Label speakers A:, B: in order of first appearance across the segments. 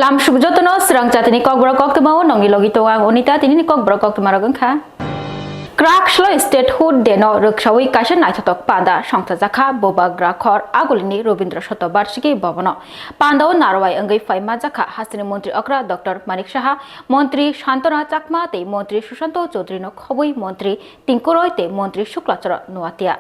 A: Lam Shubjotono Swrangchati ni Kokborok Koktwma nongi logi tonga onita tini ni Kokborok Koktwma rogong kha. Krak shlo statehood deno ruksawi kaisa naithotok panda songthajaka boba grakhor agulini Robindra Shatobarshiki bhavano pandao narwai angai faima jaka hasini mantri okra Dr. Manik Saha mantri Shantana Chakma te mantri Sushanto Chaudhary no khobui mantri Tinkuroi te mantri Shuklachara Nuatia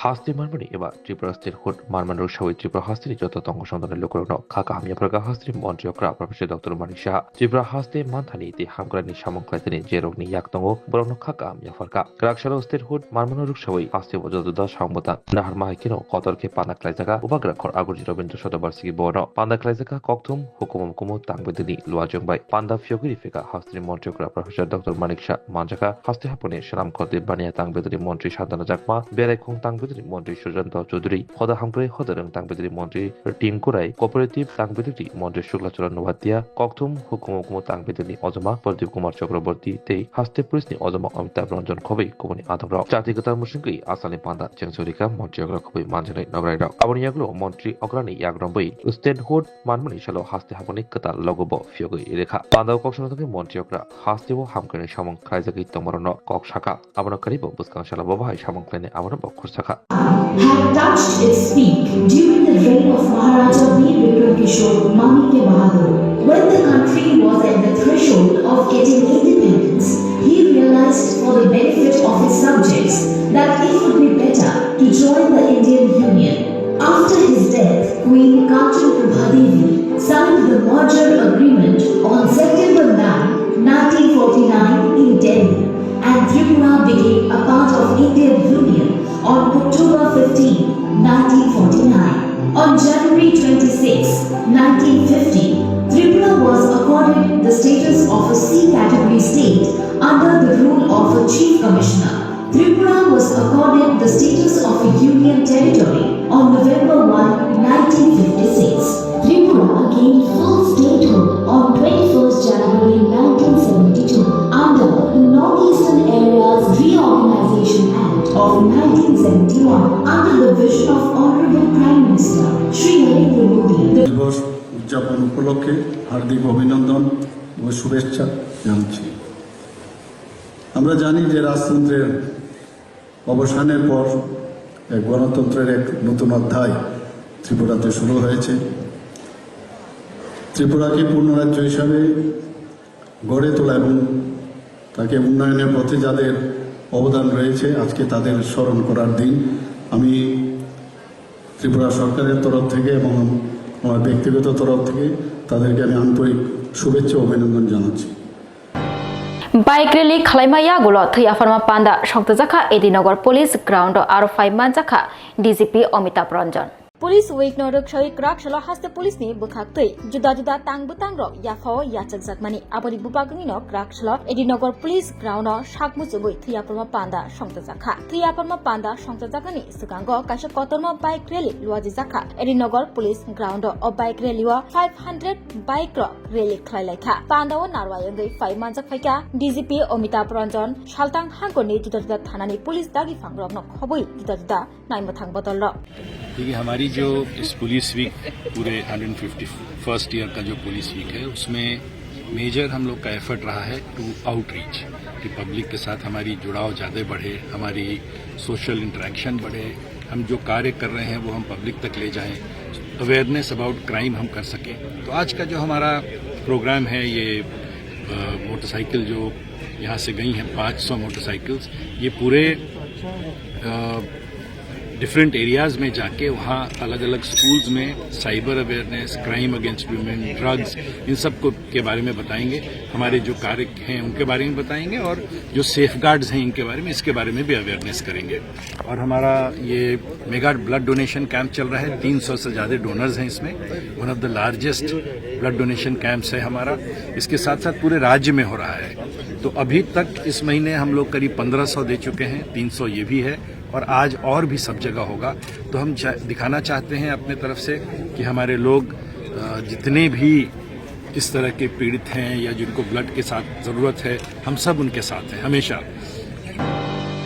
B: হাস্তি মারমানি এবার Tripura state হোড মারমানুর সহিত ত্রিপুরা হাস্তির যত তঙ্গ সন্তানের লোকের খাকা হামিয়া প্রকা হাস্তির মন্ত্রী অক্রা professor doctor Manik Saha Tripura হাস্তে মানথানি ইতি হামকরানি সামংক্লাইতেনি যে রোগনি ইয়াক তঙ্গ বরং খাকা হামিয়া ফরকা গ্রাকশালো স্টেট হোড মারমানুর সহিত হাস্তি যত দ সংবতা নাহার মাহিকিনো কতরকে পানা ক্লাইজাকা উপাগ্রাখর আগুজি রবীন্দ্র শতবার্ষিকী বন পান্দা ক্লাইজাকা ককথুম হুকুম কুমু তাংবেদিনী লুয়াজংবাই পান্দা ফিয়গিরি ফেকা হাস্তির মন্ত্রী অক্রা প্রফেসর ডক্টর মানিক শাহ মানজাকা হাস্তি হাপনে সালাম খতে বানিয়া তাংবেদিনী মন্ত্রী শান্তনা চাকমা বেলাইখং তাংবেদিনী মন্ত্রী সুশান্ত চৌধুরী হদা হামক্রে হদারং তাংবেদিনী মন্ত্রী টিংকুরাই কোঅপারেটিভ তাংবেদিনী মন্ত্রী শুক্লাচরণ নোভাতিয়া ককথুম হুকুম তাংবেদিনী অজমা প্রদীপ কুমার চক্রবর্তী তে হাস্তে পুলিশনি অজমা অমিতাভ রঞ্জন খবই কুমনি আদমরা জাতিগতার মুসিংকি আসানি পান্দা চেংসরিকা মন্ত্রী অগ্রা খবই মানজানাই নগরাইরা আবনিয়াগুলো মন্ত্রী অগ্রানি ইয়াগ্রম্বই স্টেট হোড মানমনি সালো হাস্তে হাপনি কতা লগব ফিয়গই রেখা পান্দা কক্সনতকে মন্ত্রী অগ্রা হাস্তেও হামক্রে সামং খাইজাগি তমরন কক শাখা আবনকারিব বুসকাং শালা ববাই সামং ক্লেনে আবন বক্ষর শাখা
C: had touched its peak during the reign of Maharaja Veer Vikram Kishore Manikya Bahadur. When the country was at the threshold of getting independence, he realized for the benefit of his subjects that it would be better to join the Indian Union. After his death, Queen Kanchana Prabha Devi signed the merger agreement on September 9, 1949 in Delhi, and Tripura became a part of Indian Union on October 15, 1949. On January 26, 1950, Tripura was accorded the status of a C-category state under the rule of a chief commissioner. Tripura was accorded the status of a union territory on November 1, 1956. Tripura gained full statehood on 21st January 1972 under the Northeastern Areas Reorganization Act of 1971 under the vision of Honorable Prime Minister Shri Narendra Modi.
D: দিবস উদযাপন উপলক্ষে হার্দিক অভিনন্দন ও শুভেচ্ছা জানাচ্ছি। আমরা জানি যে রাজতন্ত্রের অবসানের পর এক গণতন্ত্রের এক নতুন অধ্যায় ত্রিপুরাতে শুরু হয়েছে। ত্রিপুরাকে পূর্ণ রাজ্য হিসাবে গড়ে তোলা এবং তাকে উন্নয়নের পথে যাদের অবদান রয়েছে আজকে তাদের স্মরণ করার দিন। আমি ত্রিপুরা সরকারের তরফ থেকে এবং আমার ব্যক্তিগত তরফ থেকে তাদেরকে আমি আন্তরিক শুভেচ্ছা ও অভিনন্দন জানাচ্ছি।
A: বাইক রেলি খালাইমায়া গুলো থৈয়া ফার্মা পান্দা সংতজাখা এডিনগর পুলিশ গ্রাউন্ড আর ফাইমান জাখা DGP Amitabh Ranjan Police week no rukshoi krak shalo haste police ni bukhak tei juda tang butang ro ya pho ya chak jakmani abori bupagni no krak shalo edinogor police ground no shakmu chubui thiya parma panda songta jakha thiya parma panda songta jakani sukango kaisa kotorma bike rally luaji jakha edinogor police ground o bike rally wa 500 bike ro rally khlai laikha panda o narwai ngai fai manjak phaika DGP Amitav Ranjan saltang hangoni juda thanani police dagi phangrok no khobui juda naimbathang bodol ro
E: देखिए हमारी जो इस police week पूरे 151st year का जो police week है उसमें major हम लोग का एफर्ट रहा है टू आउटरीच कि पब्लिक के साथ हमारी जुड़ाव ज़्यादा बढ़े, हमारी सोशल इंटरेक्शन बढ़े, हम जो कार्य कर रहे हैं वो हम पब्लिक तक ले जाएं, अवेयरनेस अबाउट क्राइम हम कर सकें। तो आज का जो हमारा प्रोग्राम है ये मोटरसाइकिल जो यहाँ से गई हैं 500 मोटरसाइकिल्स, ये पूरे डिफरेंट एरियाज़ में जाके वहाँ अलग अलग स्कूल्स में cyber awareness, crime against women, drugs, इन सब को के बारे में बताएंगे, हमारे जो कार्य हैं उनके बारे में बताएंगे और जो सेफ गार्ड्स हैं इनके बारे में, इसके बारे में भी अवेयरनेस करेंगे। और हमारा ये मेगा ब्लड डोनेशन कैंप चल रहा है, 300 से ज़्यादा डोनर्स हैं इसमें, one of the largest blood donation camps है हमारा। इसके साथ साथ पूरे राज्य में हो रहा है। तो अभी तक इस महीने हम लोग करीब 1500 दे चुके हैं, 300 ये भी है और आज और भी सब जगह होगा। तो हम दिखाना चाहते हैं अपने तरफ से कि हमारे लोग जितने भी इस तरह के पीड़ित हैं या जिनको ब्लड के साथ ज़रूरत है, हम सब उनके साथ हैं हमेशा।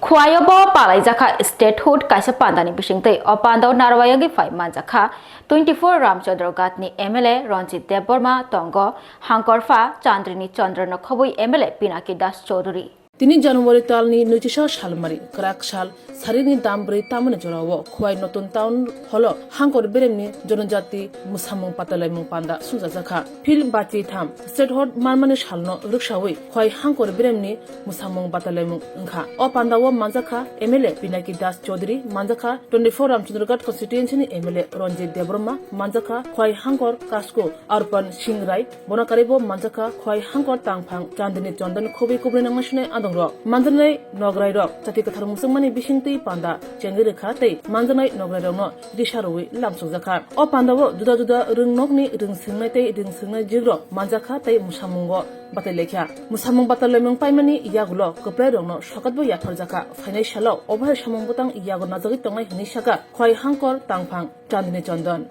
A: Khwayobo palai jaka statehood kaisa pandani bisingtei o pandau narwayagi 5 man jaka 24 Ramchandra Gatni MLA Ranjit Deborma Tongo Hangkorfa Chandrini Chandra Khobui MLA Pinaki Das Chaudhary
F: তিনি জানুয়ারি তালনি 19 সালমারি ক্রাক সাল সারিনি দামব্রে তামনে জরাও খোয়াই নতুন টাউন হলো হাঙ্কর বেরেমনি জনজাতি মুসামং পাতালাইমং পান্ডা সুজা জাখা ফিল বাতি থাম স্টেট হট মারমানে সালনো রুকসাওই খোয়াই হাঙ্কর বেরেমনি মুসামং পাতালাইমং ওংখা অ পান্ডাও মানজাখা MLA Pinaki Das Chowdhury মানজাখা 24 রামচন্দ্রগড় কনস্টিটুয়েন্সিনি MLA রঞ্জিত দেববর্মা মানজাখা খোয়াই হাঙ্কর কাসকো আরপন সিংরাই বনাকারিবো মানজাখা খোয়াই হাঙ্কর তাংফাং চান্দনি চন্দন খবি কুবরি নামসনে Manjanai Nograi Rock, Tati Kathar Musamani Bishinti Panda, Chengirika, Manjanai Nograi Rono, Risharui, Lamsuzaka, O Pandawo, Duda, Ring Nogni, Ring Singnate, Ring Singnay Jigro, Manjaka, Musamungo, Bataleka, Musamung Batalemung Paimani, Yagulo, Coperono, Shokatbo Yakozaka, Financial, Over Shamongotang, Yago Nazaritong, Nishaka, Kwai Hankor, Tangpang, Chandni Chandon.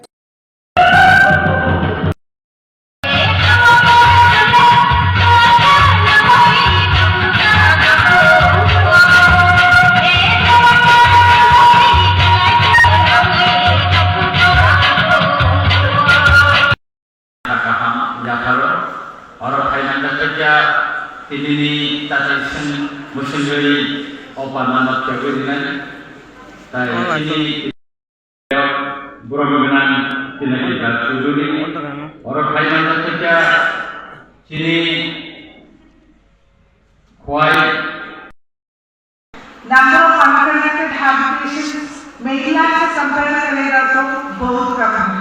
G: Ini tadi musim dari opan manat kemudian ini berhubungan dengan kita dulu orang lain manat kerja sini kuai
H: number of unconnected habitations महिला से compare करेगा तो बहुत कम है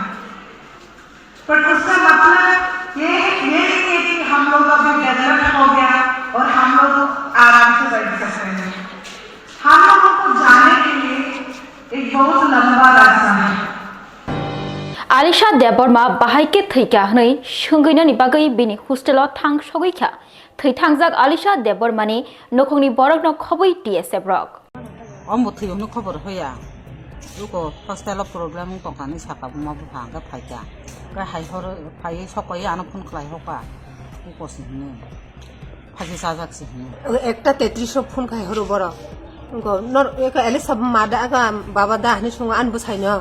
H: पर उसका मतलब ये नहीं है कि हम लोग अभी डेवलप हो गया और हम लोग आराम से बैठ सकते हैं हम लोगों को जाने के लिए एक बहुत लंबा रास्ता है
A: Alisha Deborma Bahaike Thika Hnei Shungina Bagai Bini Hostelo Tang Shogika Thai Tangzak Alisha Debormani Nokoni Borok no Khobui TSF Rock
I: Omuthi no khobor hoya Ruko hostelo problem tongkani saka buma buhang ga phaika ga hai hor phai sokai anapun khlai hoka uko sihne phaji sajak sihne
J: একটা 33 phone খাই হরো বড় গো নর এক এলে সব মাদা গা বাবা দা হনি সঙ্গ আনবো ছাইনো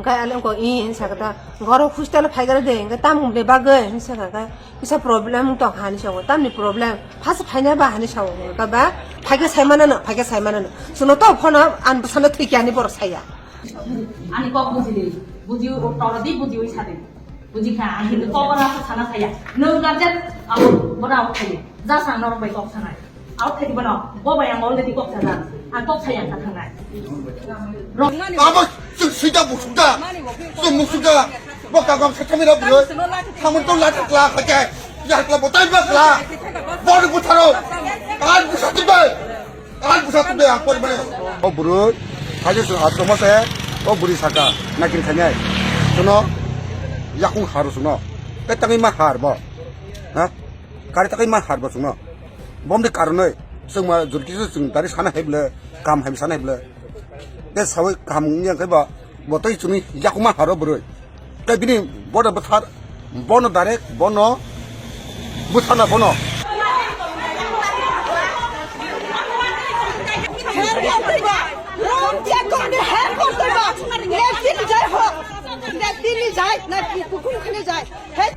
J: গায় আলে গো ই হিনসাগা গরো খুস্তালে ফাইগারে দে গা তাম লে বাগে হিনসাগা গা কিসা প্রবলেম তো হানি সঙ্গ তামনি প্রবলেম ফাস ফাইনা বা হানি সঙ্গ গা বা ফাইগে সাইমানা শুনো তো ফোন আনবো সানো থিকানি বড় ছাইয়া
K: আনি কক বুঝিও তরদি বুঝিও সাদে বুঝিখা আনি তো কবরা সানা ছাইয়া নং গাজেন আও বনা আও ছাইয়া যা সাং নর বাই কক সানাই আও থাকি বনা ববাই আং অলরেডি কক সানা আর কক ছাইয়া কা থানাই
L: আবা সুইটা বুসুদা সুমুসুদা বকাগম সাকামিরা বুলো থামন তো লাটকলা খাকে ইয়াকলা বতাই বাকলা বড় বুথারো আর বুসাতুবে আপর মানে ও বুরু হাজে আত্মমাসে ও বুড়ি সাকা নাকিন খানাই শুনো ইয়াকুং হারো শুনো তে তাকি মা হারবো হ্যাঁ কারে তাকি মা হারবো শুনো বমদে কারণে जों मा जुरकिसो जों दारि साना हेबले काम हेब साना हेबले ते सावै काम निया खैबा बतै जुनि याकुमा हारो बरै ते बिनि बड बथार बन डाइरेक्ट बन बुथाना बन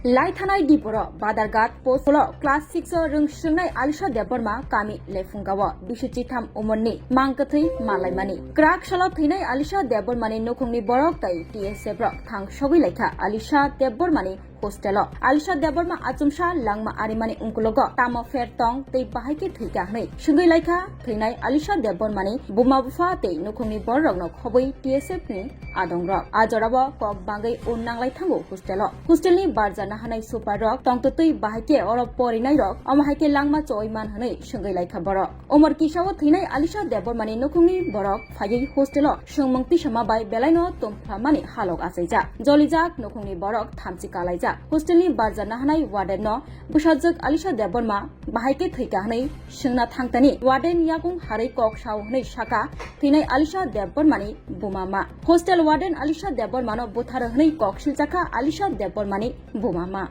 A: Lai Thanai Dipura Badargat Postolo Class 6 Rung Shungnai Alisha Deborma Kami Lefungawa Bishuchi Tham Umonni Mangkathi Malaimani Krak Shala Thinai Alisha Debormani Nokungni Borok Tai TSF Rock Thang Shogi Lekha Alisha Debormani Hostelo Alisha Deborma Achumsha Langma Arimani Unkulogo Tamo Fertong Tei Bahaike Thika Hnei Shungai Lekha Thinai Alisha Debormani Buma Bufa Tei Nokungni Borok no Khobui TSF ni Adong Rock Ajorabo Kok Bangai Unnanglai Thango Hostelo Hostelni Barjana Hanai Super Rock Tongtotui Bahaike Oro Porinai Rock Amahaike Langma Choiman Hanai Shungai Lekha Borok Omar Kishawo Thinai Alisha Debormani Nokungni Borok Phayei Hostelo Shungmangti Shama Bai Belaino Tomphamani Halok Asaija Jolijak Nokungni Borok Thamchi Kalaija Hostelni Barjana Hanai Warden no Bushajak Alisha Deborma Bahaike Thika Hanai Shungna Thangtani Warden Yakung Harai Kok Shaw Hanai Shaka Thinai Alisha Debormani Bumama Hostel Warden Alisha Debormano Buthar Hanai Kok Shiljaka Alisha Debormani Bumama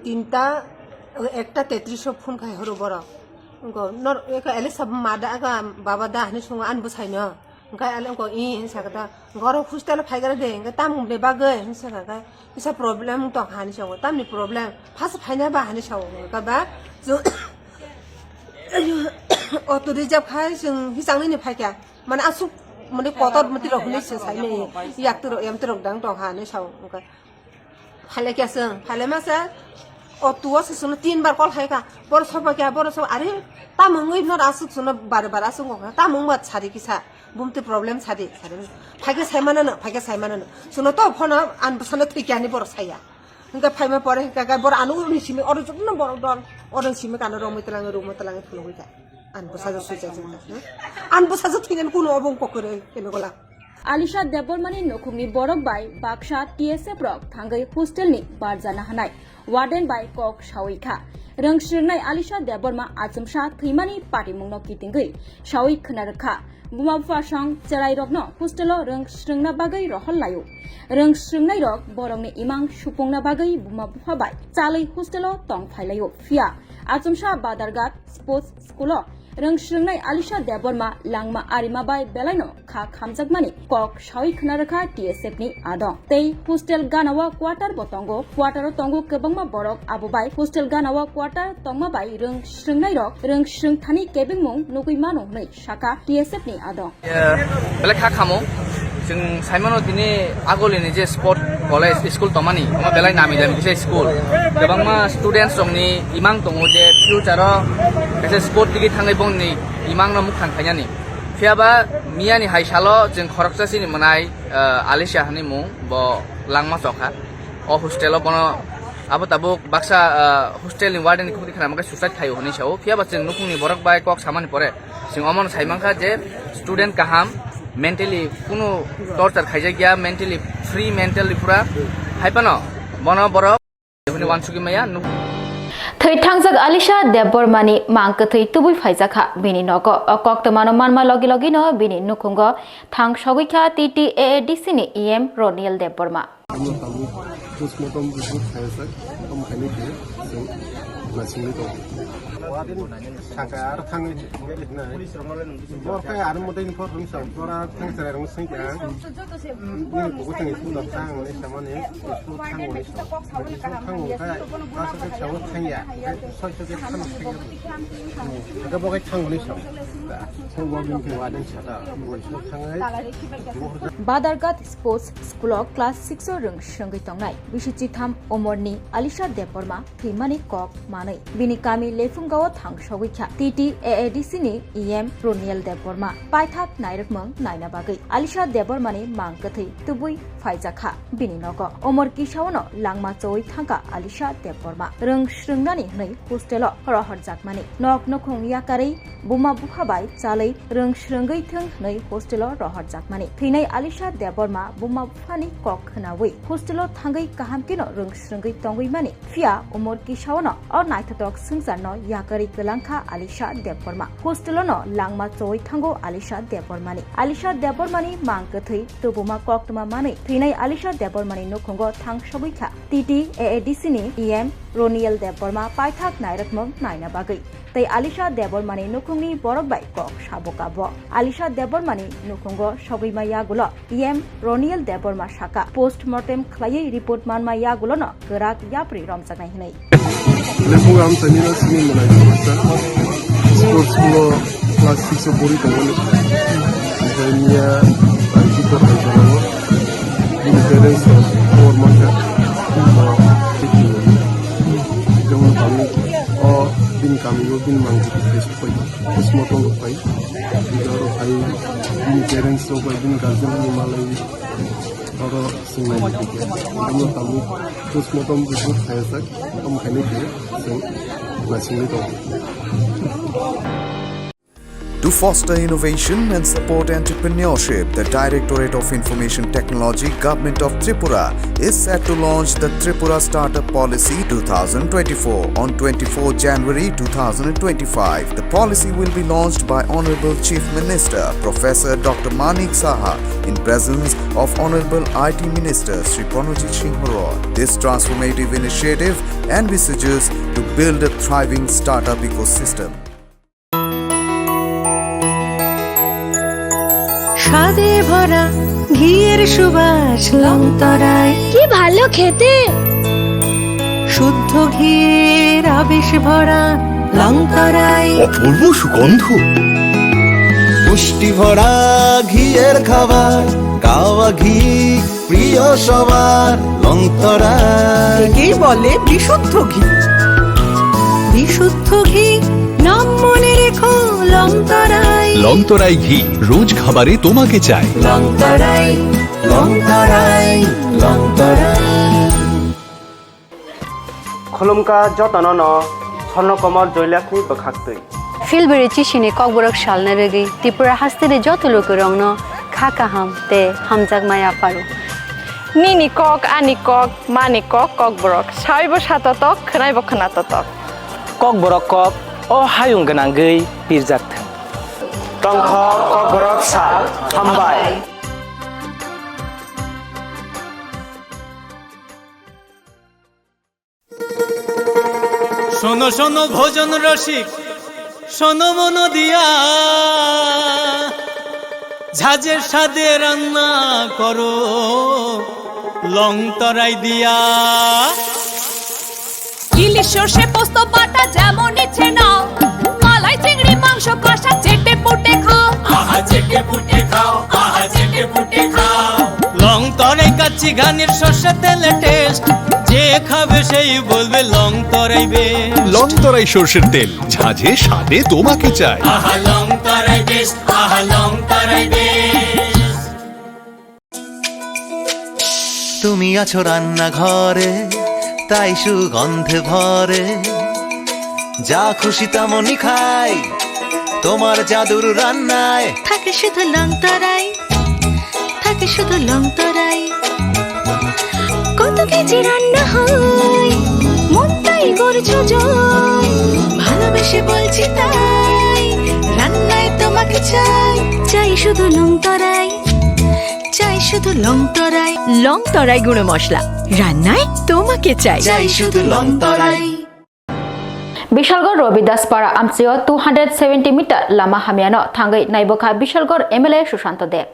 J: তিনটা একটা 33 phone খাই হরো বড় nor ka ele sab ma da ga baba da ni sunga an bu sai no ga ele ko in sa ka goro hostel phai ga de ga tam le ba ga in sa ga isa problem to han sa tam ni problem phas phai na ba han sa ga ba zo auto reserve khai sing hi sang ni phai ka man asu man ko to man ti ro ni sa sai me yak tu ro em tu ro dang to han ni sa ga phale kya sing phale ma sa auto se sun 3 bar call khai ka bor soba kya bor so are ta mangoi not asuk sun bar asuk ko ta mong ma chari ki sa bumte problem chari phage sai mana na sun to phone an busan ti kya ni bor sai ya nga phai ma pore ka bor anu ni simi or jot na bor don or simi kan ro mitlang phuloi ka an busa jo sui ja an busa jo thinen kuno obong ko kore kene gola
A: Alisha দেববর্মানি নখুমনি Borok by Baksa TSF rock থাঙ্গাই হোস্টেলনি বারজানা হানাय warden bye कक सावैखा रोंस्रिंनाय आलिशा देबबर्मा आजमसा थैमानि पाटिमुंनो कितिंगै सावै खोनारखा बुमा बुफासां चेराय रकनो होस्टेलो रोंस्रिंना बागै रहल लायो रोंस्रिंनाय रक बरंनि इमां सुपुंना बागै बुमा बुफा bye चालै होस्टेलो तं फाइलायो फिया आजमसा बादारगात sports स्कुलो रोंस्रिंनाय Alisha Debbarma लांमा आरिमा bye बेलायनो खा खामजागमानि कक सावै खोनारखा टीएसएफ नि आदं तै हस्टेल गानावा क्वार्टार बतंगो क्वार्टार तंगो गोबांमा बरक आबोबाय हस्टेल गानावा क्वार्टार तंगमा बाय रोंस्रिंनाय रक रोंस्रिं थानि केबिंमुं नुगैमा नहनै साका टीएसएफ नि आदं
M: बेले खा खामो जों साइमनो दिनै आगोलनि जे स्पोर्ट कलेज स्कुल तमानि मा बेलाय नामि जामि जे स्कुल गोबांमा स्टुडेन्टस दंनि इमां दङ जे फिउचाराव एसे स्पोर्ट दिगि थाङै बंनि इमांनो मुख थांखायनानि फियाबा मियानि हाइसालो जों खरकसासिनि मोनाय आलिशा हानि मुं ब लांमा चखा अ हस्टेलाव बनो आबो ताबो बाक्सा हस्टेलनि वार्डेननि खुदि खानामका सुसाइड थायो हनि साव फियाबा जों नुखुंनि बरक बाय कक सामानि परे जों अमन साइमांखा जे स्टुडेन्ट काहाम मेन्टेलि कुनु टर्चार खाइजा गया मेन्टेलि फ्री मेन्टेलि पुरा हाइपानो बनो बरक हनि वानसुगि माया
A: थै थांजाक आलिशा देबबर्मानि मांक थै तुबुइ फाइजाखा बिनि नग कोक्तमानो मानमा लगी लगिनो बिनि नुखुंग थां सगैखा टीटीएएडीसी नि ईएम रोनियल देबबर्मा बादारगात स्पोर्ट्स स्कूल क्लास 6 रों संगै तंनाय बिसिचि थाम अमरनि आलिशा देबबर्मा थैमानि कक मानै बिनि कामि लेफुंगाव थां सगैखा टीटीएएडीसी नि ईएम रोनियल देबबर्मा पाइथाक नायरकमं नायना बागै आलिशा देबबर्मानि मांगथै तुबुइ फाइजाखा बिनि नग अमर किसावनो लांमा चोय थांका आलिशा देबबर्मा रों स्रिंनानि नै हस्टेल रहर जाकमानि नक नखं याकारै बुमा बुफाबाय चालै रों स्रिंगै थों नै हस्टेल रहर जाकमानि थैनाय आलिशा देबबर्मा बुमा बुफानि कक खोनावै हस्टेल थांगै काहामकिनो रों स्रिंगै तंगै मानि फिया अमर किसावनो अ नायथतक सिंजानो याकारै गलांखा आलिशा देबबर्मा हस्टेलनो लांमा चोय थांगो आलिशा देबबर्मानि मांगथै तबुमा कोक्तमा मानै थैनाय आलिशा देबबर्मानि नखंगो थां सबैखा टीटीएएडीसी नि ईएम रोनियल देबबर्मा पाइथाक नायरकमं नायना बागै तै आलिशा देबबर्मानि नखंनि बरक बाय कक साबकाब आलिशा देबबर्मानि नखंगो सबैमा यागुलो ईएम रोनियल देबबर्मा साका पोस्टमर्टेम खलायै रिपोर्ट मानमा यागुलोनो गराक याप्रि रमजानाय हिनै
N: लेफुंगा हम तनिनो सिनि मनाय स्पोर्ट्स स्कुल क्लास 6 बोरि दंमोन ओमफ्राय मिया आंखि फरायनाय जानांगौ बिनि पेरेन्ट्स और माखा जों गामि अ बिन गामियाव बिन मांगि फेस फै स्मटन फै बिदारो फै बिन पेरेन्ट्स और बिन गार्जेन मालाय और सिंगल दिखे जों गामि पोस्टमर्टम रिपोर्ट खायसा हम खाने के जों लासिंगै दं
O: To foster innovation and support entrepreneurship, the Directorate of Information Technology, Government of Tripura is set to launch the Tripura Startup Policy 2024 on 24 January 2025. The policy will be launched by Honorable Chief Minister Professor Dr. Manik Saha in presence of Honorable IT Minister Sri Pranojit Singh Roy. This transformative initiative envisages to build a thriving startup ecosystem.
P: স্বাদে ভরা ঘিয়ের সুবাস লংতরায়
Q: কি ভালো খেতে
P: শুদ্ধ ঘিয়ের আবেশ ভরা লংতরায়
R: অপূর্ব সুগন্ধ পুষ্টি ভরা ঘিয়ের খাবার গাওয়া ঘি প্রিয় সবার লংতরায়
P: একেই বলে বিশুদ্ধ ঘি বিশুদ্ধ ঘি নাম মনে রেখো লংতরায়
R: লংতরাই ঘি রোজ খাবারে তোমাকে চাই
P: লংতরায় লংতরায় লংতরায়
S: खुलुमका जतन न स्वर्णकमल जयलाखनि बखाक्तै
T: फिलबेरी चिसिने ककबरक सालना रेगी त्रिपुरा हास्तेरे जत लोक रंगन खाका हम ते हमजाक माया पारो
U: निनि कक आनि कक मानि कक ककबरक साइबो साततक खनाइबो खनाततक
S: ककबरक कक अ हायुं गोनांगै बिरजाकथों तंख ककबरक साल हामबाय
V: শোনো শোনো ভোজন রসিক শোনো মন দিয়া ঝাঁঝের স্বাদে রান্না করো লং তরাই দিয়া
W: ইলিশ সর্ষে পোস্ত বাটা যেমন ইচ্ছে নাও মালাই চিংড়ি মাংস কষা চেটে পুটে খাও
V: আহা চেটে পুটে খাও আহা চেটে পুটে খাও লং তরাই কাচ্চি ঘানির সর্ষে তেলে টেস্ট যে খাবে সেই বলবে লং তরাই বেশ
R: লং তরাই সরষের তেল ঝাঁঝে স্বাদে তোমাকে চাই
V: আহা লং তরাই বেশ আহা লং তরাই বেশ
R: তুমি আছো রান্না ঘরে তাই সুগন্ধে ভরে যা খুশি তেমনই খাই তোমার জাদুর রান্নায়
P: থাকে শুধু লংতরাই থাকে শুধু লংতরাই কত কেজি রান্না হয় মন তাই করছো জয় ভালোবেসে বলছি তাই রান্নায় তোমাকে চাই চাই শুধু লংতরাই চাই শুধু লংতরাই লংতরাই গুঁড়ো মশলা রান্নায় তোমাকে চাই চাই শুধু লংতরাই
A: বিশালগড় রবিদাসপাড়া আমচিও 270 মিটার লামা হামিয়ানো থাঙ্গै नायबखा বিশালগড় এমএলএ সুশান্ত দেব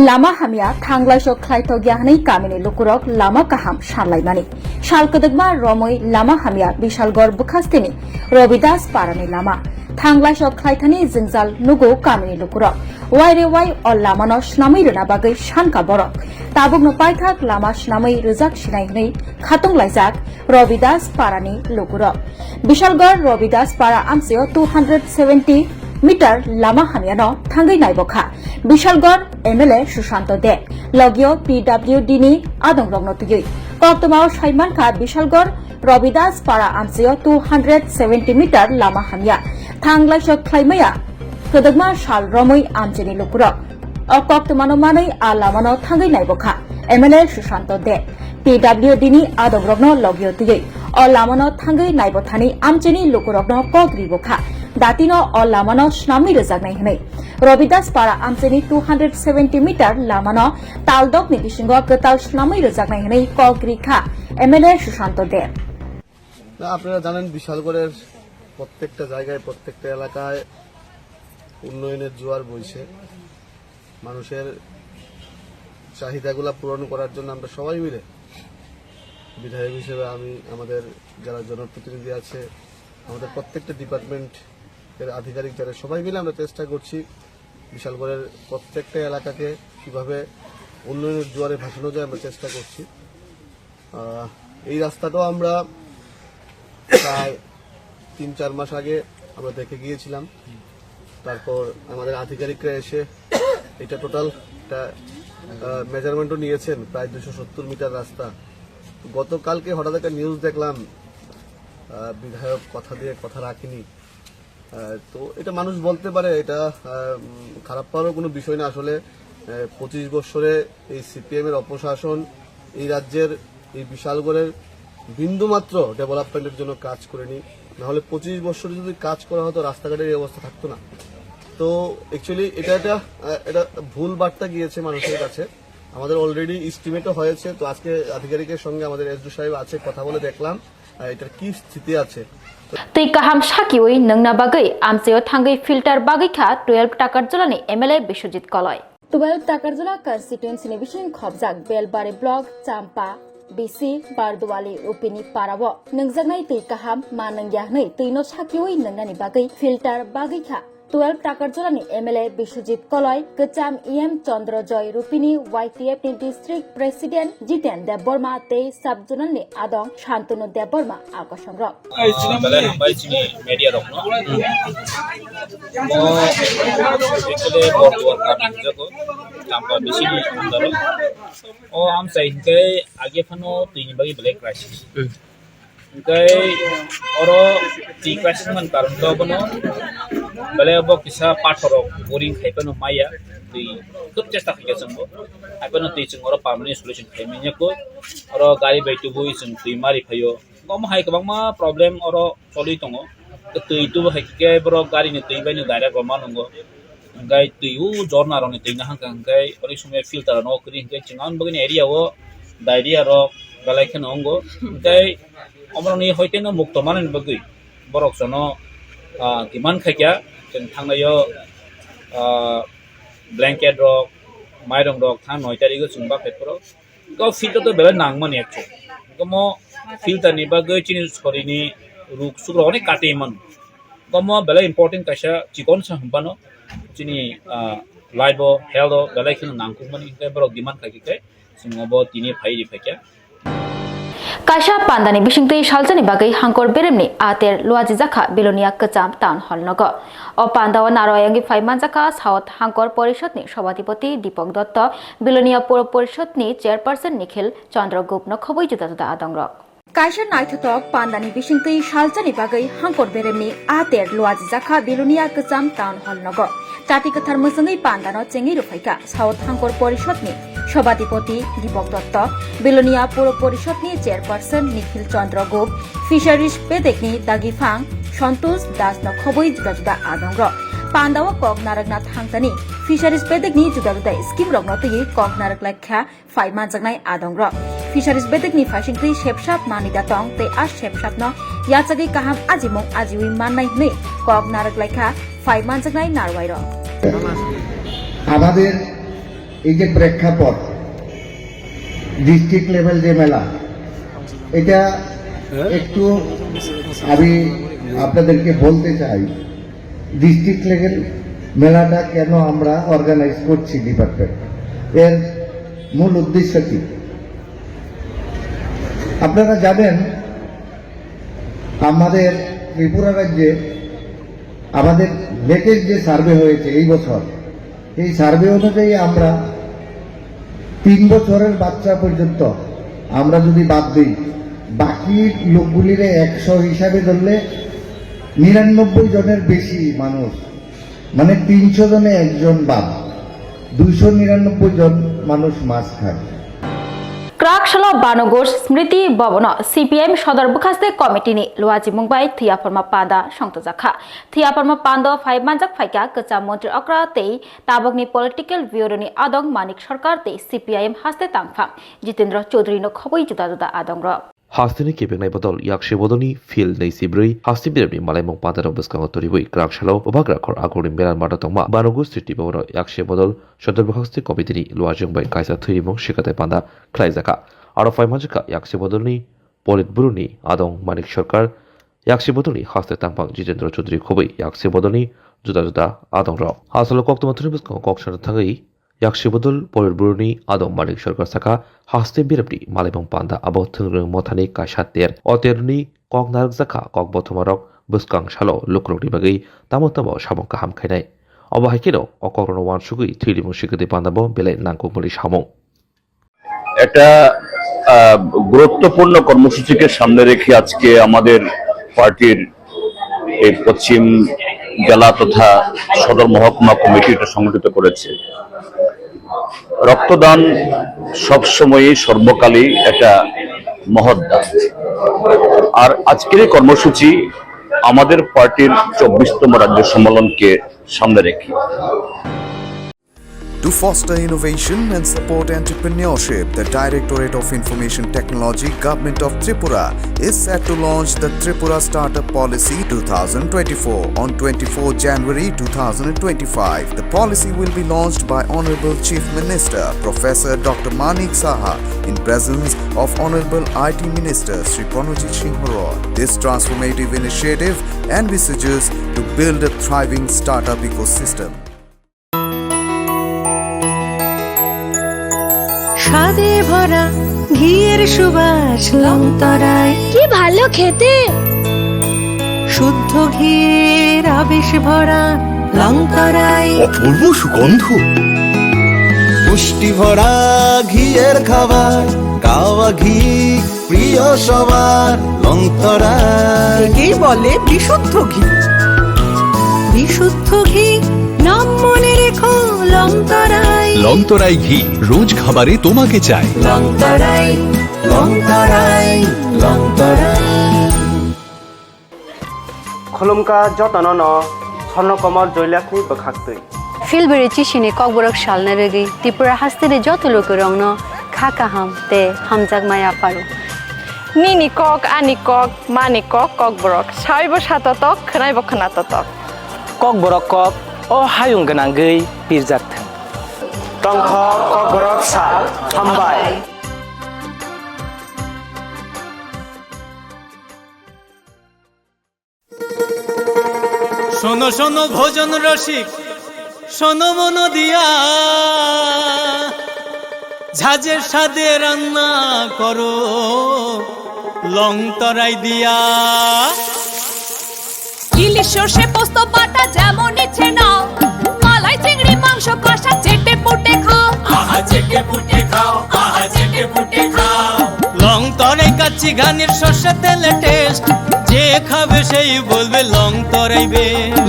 A: लामा हामिया थांग्लाइसो ख्लाइथो ग्याहनै कामिनि लुकुरक लामा काहाम सानलाइमानि सालकदगमा रमै लामा हामिया बिशालगढ़ बुखास्तिनि रबिदास पारानि लामा थांग्लाइसो ख्लाइथानि जिंजाल नुगो कामिनि लुकुरक वाइरे वाइ अ लामानो स्नामै रोना बागै सानका बरक ताबुकनो पाइथाक लामा स्नामै रोजाक सिनायनै खातुंलाइजाक रबिदास पारानि लुकुरक बिशालगढ़ रबिदास पारा आमसेओ 270 মিটার লামা হামিয়ানো থাঙ্গै नायबखा বিশালগড় এমএলএ সুশান্ত দে লগিও পিডব্লিউডি नि आदं रंगनो तुयै कोक्तमाव साइमानखा बिशालगढ़ रबिदास पारा आमसेओ 270 मिटार लामा हामिया थांग्लाइसो ख्लाइमाया कदगमा साल रमै आमजेनि लुकुरक अ कोक्तमानो मानै आ लामानो थांगै नायबखा एमएलए सुशाন্ত दे पिडब्लिउडि नि आदं रंगनो লগিও तुयै अ लामानो थांगै नायबथानि आमजेनि लुकुरकनो कग्रिबखा दातिनो अ लामानो स्नामी रोजागनाय हनै रबिदास पारा आमजेनि 270 मिटार लामानो तालदक नि बिसिंग गताल स्नामी रोजागनाय हनै कग्रिखा एमएलए सुशाন্ত दे
D: আপনারা জানেন বিশালগড়ের প্রত্যেকটা জায়গায় প্রত্যেকটা এলাকায় উন্নয়নের জোয়ার বইছে মানুষের চাহিদাগুলো পূরণ করার জন্য আমরা সবাই মিলে বিধায়ক হিসেবে আমি আমাদের যারা জনপ্রতিনিধি আছে আমাদের প্রত্যেকটা ডিপার্টমেন্ট এর আধিকারিক যারা সবাই মিলে আমরা চেষ্টা করছি বিশালগড়ের প্রত্যেকটা এলাকাকে কিভাবে উন্নয়নের জোয়ারে ভাসানো যায় আমরা চেষ্টা করছি এই রাস্তাটাও আমরা প্রায় 3-4 মাস আগে আমরা দেখে গিয়েছিলাম তারপর আমাদের আধিকারিকরা এসে এটা টোটাল মেজারমেন্টও নিয়েছেন প্রায় 270 মিটার রাস্তা গতকালকে হঠাৎ একটা নিউজ দেখলাম বিধায়ক কথা দিয়ে কথা রাখেনি তো এটা মানুষ বলতে পারে এটা খারাপ পাওয়ারও কোনো বিষয় না আসলে 25 বছরে এই সিপিএম এর অপশাসন এই রাজ্যের এই বিশালগড়ের বিন্দুমাত্র ডেভেলপমেন্টের জন্য কাজ করেনি না হলে 25 বছরে যদি কাজ করা হতো রাস্তাঘাটের এই অবস্থা থাকতো না তো অ্যাকচুয়ালি এটা ভুল বার্তা গিয়েছে মানুষের কাছে আমাদের অলরেডি এস্টিমেটও হয়েছে তো আজকে আধিকারিকের সঙ্গে আমাদের এসডি সাহেব আছে কথা বলে দেখলাম এটার কি স্থিতি আছে
A: तै काहाम साकिवै नोंना बागै आमसेओ थांगै फिल्टार बागैखा 12 टाकार जलानि MLA Biswajit Kalai 12 Takarjula constituency ni bising khobjak Belbari block Champa BC Bardwali Upini Parawo nangjaknai tui kaham manang yahnai tuino sakioi nangnani bagai filter bagai kha 12 Takarjula ni MLA Biswajit Koloi Kecham EM Chandrojoy Rupini YTF ni district president Jiten Deborma te subjonal ni adong Shantanu Deborma akosongrok
B: media rok no ekle bordo kami jago tampa bisi ni andaro o am sai ke age phano tini bagi black crisis kai oro ti crisis man karon to bono bale abo kisa pathoro boring khaipano maya ti kup chesta khike sangbo apano ti chungoro permanent solution khaimenya ko oro gari baitu boi chung ti mari phayo gom hai kabangma problem oro soli tongo tui tu hakike bro gari ni tui bani direct romanongo gai tui u jorna roni tui na hangkang gai ori sume filter no kri gai chingan bagini area o diarrhea ro galai khen ongo gai omroni hoite no mukto manen bagui borok sono kiman khakya chen thangnayo blanket ro mairong ro thang 9 tarikh go chungba petro go filter to bela nangmani ekcho gomo filter ni bagai chini sorini ruk sugro oni kate man gomo bela important kaisa chikon sa hambano chini laibo hello bela khin nangkum mani ke borok diman khaki ke singobo tini phai ri phakya
A: Kaisa pandani bisingtui saljani bagai hangkor beremni ater luaji jakha Bilonia Kecham town hall nogo o pandawa naroyangi phaiman jakha South hangkor porishod ni sabhapati Deepak Dotto Bilonia Pur porishod ni chairperson Nikhil Chandra Gupno khoboi juda juda adongrok Kaisa naithotok pandani bisingtui saljani bagai hangkor beremni ater luaji jakha Bilonia Kecham town hall nogo Tati kathar musangai pandano chengi rufaika South hangkor porishod ni সভাধিপতি দীপক দত্ত বিলোনিয়া পৌর পরিষদনি chairperson Nikhil Chandra Gope fisheries পেদেকনি দাগিফাং সন্তোষ দাস নখবই জুদা জুদা আদংর পান্দাও কক নারকনাথ হাংতানি ফিশারিজ পেদেকনি জুদা জুদা স্কিম রগনতই কক নারক লাখ্যা ফাইমান জাগনাই আদংর ফিশারিজ পেদেকনি ফাইসিংতই শেপসাপ মানিদা টং তে আ শেপসাপন ইয়াচাগি কাহাম আজিমং আজিউই মাননাই হই কক নারক লাখ্যা ফাইমান জাগনাই নারওয়াইর
C: আমাদের এই যে প্রেক্ষাপট ডিস্ট্রিক্ট লেভেল যে মেলা এটা একটু আমি আপনাদেরকে বলতে চাই ডিস্ট্রিক্ট লেভেল মেলাটা কেন আমরা অর্গানাইজ করছি ডিপার্টমেন্ট এর মূল উদ্দেশ্য কি আপনারা জানেন আমাদের ত্রিপুরা রাজ্যে আমাদের লেটেস্ট যে সার্ভে হয়েছে এই বছর এই সার্ভে অনুযায়ী আমরা 3 বছরের বাচ্চা পর্যন্ত আমরা যদি বাদ দিই বাকি লোকগুলির 100 হিসাবে ধরলে 99 জনের বেশি মানুষ মানে 300 জনে একজন বাদ 299 জন মানুষ মাছ খায়
A: Krakshalo Banogos Smriti Bhavana CPM Sodar Bukhaste Committee ni Luaji Mumbai Thiaparma Panda Songtojakha Thiaparma Pando 5 manjak phaika Kecham Montri Okra tei tabokni political bureau ni adong Manik Sarkar tei CPIM haste tangphang Jitendra Chaudhary no khoboi juda juda adongra
Q: Hastini kepengnai bodol yakshi bodoni fil nei sibrui hasti birni malaimong padaro buskang toriwi krakshalo obagra khor agori melan mata tongma Banogos City bawro yakshi bodol Sodar Bukhaste Committee ni Luajing bai kaisa thuimong shikatai panda khlaijaka aro 5 manjaka yakshi bodolni politburo ni adong Manik Sarkar yakshi bodolni haste tangphang Jitendra Chaudhary khoboi yakshi bodolni juda juda adongra hasalo Koktwma thuni buskang kokshar thangai yakshi bodol politburo ni adong Manik Sarkar saka haste birabni malaimong panda abo thungrung mothani kaishater oterni kok narak jakha kok bothomarok buskang shalo lukrokni bagai tamotamo samong kaham khainai obo haikino okorono wansugui thilimong shikati pandabo belai nangkukmali samong
X: একটা গুরুত্বপূর্ণ কর্মসূচিকে সামনে রেখে আজকে আমাদের পার্টির এই পশ্চিম জেলা তথা সদর মহকুমা কমিটি এটা সংগঠিত করেছে রক্তদান সবসময়ই সর্বকালই একটা মহৎ দান আর আজকের এই কর্মসূচি আমাদের পার্টির 24তম রাজ্য সম্মেলনকে সামনে রেখে
O: To foster innovation and support entrepreneurship, the Directorate of Information Technology, Government of Tripura is set to launch the Tripura Startup Policy 2024 on 24 January 2025. The policy will be launched by Honorable Chief Minister Professor Dr. Manik Saha in presence of Honorable IT Minister Sri Pranojit Singh Roy. This transformative initiative envisages to build a thriving startup ecosystem.
P: স্বাদে ভরা ঘিয়ের সুবাস লংতরায় কি ভালো খেতে শুদ্ধ ঘিয়ের আবেশ ভরা লংতরায়
R: অপূর্ব সুগন্ধ
V: পুষ্টি ভরা ঘিয়ের খাবার গাওয়া ঘি প্রিয় সবার লংতরায়
P: কি বলে বিশুদ্ধ ঘি বিশুদ্ধ ঘি নাম মনে রেখো লংতরায়
R: লংতরাই ঘি রোজ খাবারে তোমাকে চাই
P: লংতরায় লংতরায় লংতরায়
S: खुलुमका जतन न स्वर्णकमल जयलाखनि बखाक्तै
T: फिलबेरी चिसिने ककबरक सालना रगै त्रिपुरा हास्तेरे जत लोक रंगन खाका हम ते हमजाक माया पारो
U: निनि कक आनि कक मानि कक ककबरक साइबो साततक खोनायबो खोनाततक
S: ककबरक कक अ हायुं गोनांगै बिरजाथों टंख ककबरक सा हामबाय
V: শোনো শোনো ভোজন রসিক শোনো মন দিয়া ঝাঁঝের স্বাদে রান্না করো লং তরাই দিয়া
W: ইলিশ সর্ষে পোস্ত বাটা যেমন ইচ্ছে নাও মালাই চিংড়ি মাংস কষা চেটে পুটে খাও
V: আহা চেটে পুটে খাও আহা চেটে পুটে খাও লং তরাই কাচ্চি ঘানির সর্ষে তেলে টেস্ট যে খাবে সেই বলবে লং তরাইবে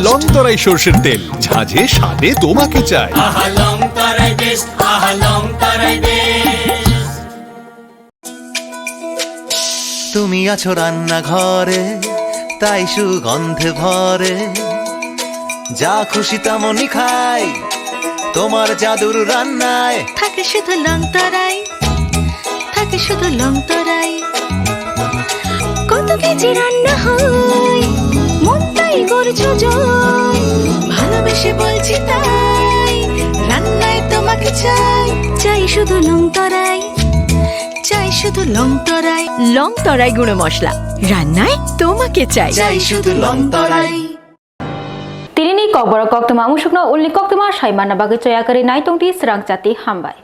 R: লং তরাই সর্ষের তেল ঝাঁঝে স্বাদে তোমাকে চাই
V: আহা লং তরাই বেশ আহা লং তরাই বেশ
E: তুমি আছো রান্না ঘরে তাই সুগন্ধে ভরে যা খুশি তেমনই খাই তোমার জাদুর রান্নায়
P: থাকে শুধু লংতরাই থাকে শুধু লংতরাই কত কেজি রান্না হয় মনটাই করছো জয় ভালোবেসে বলছি তাই রান্নায় তোমাকে চাই চাই শুধু লংতরাই চাই শুধু লংতরাই লংতরাই গুঁড়ো মশলা রান্নায় তোমাকে চাই চাই শুধু লংতরাই
A: Tirini Kokborok Koktwma musukno ulni Koktwma saimana bagai coya kari nai tongti Swrangchati hambai.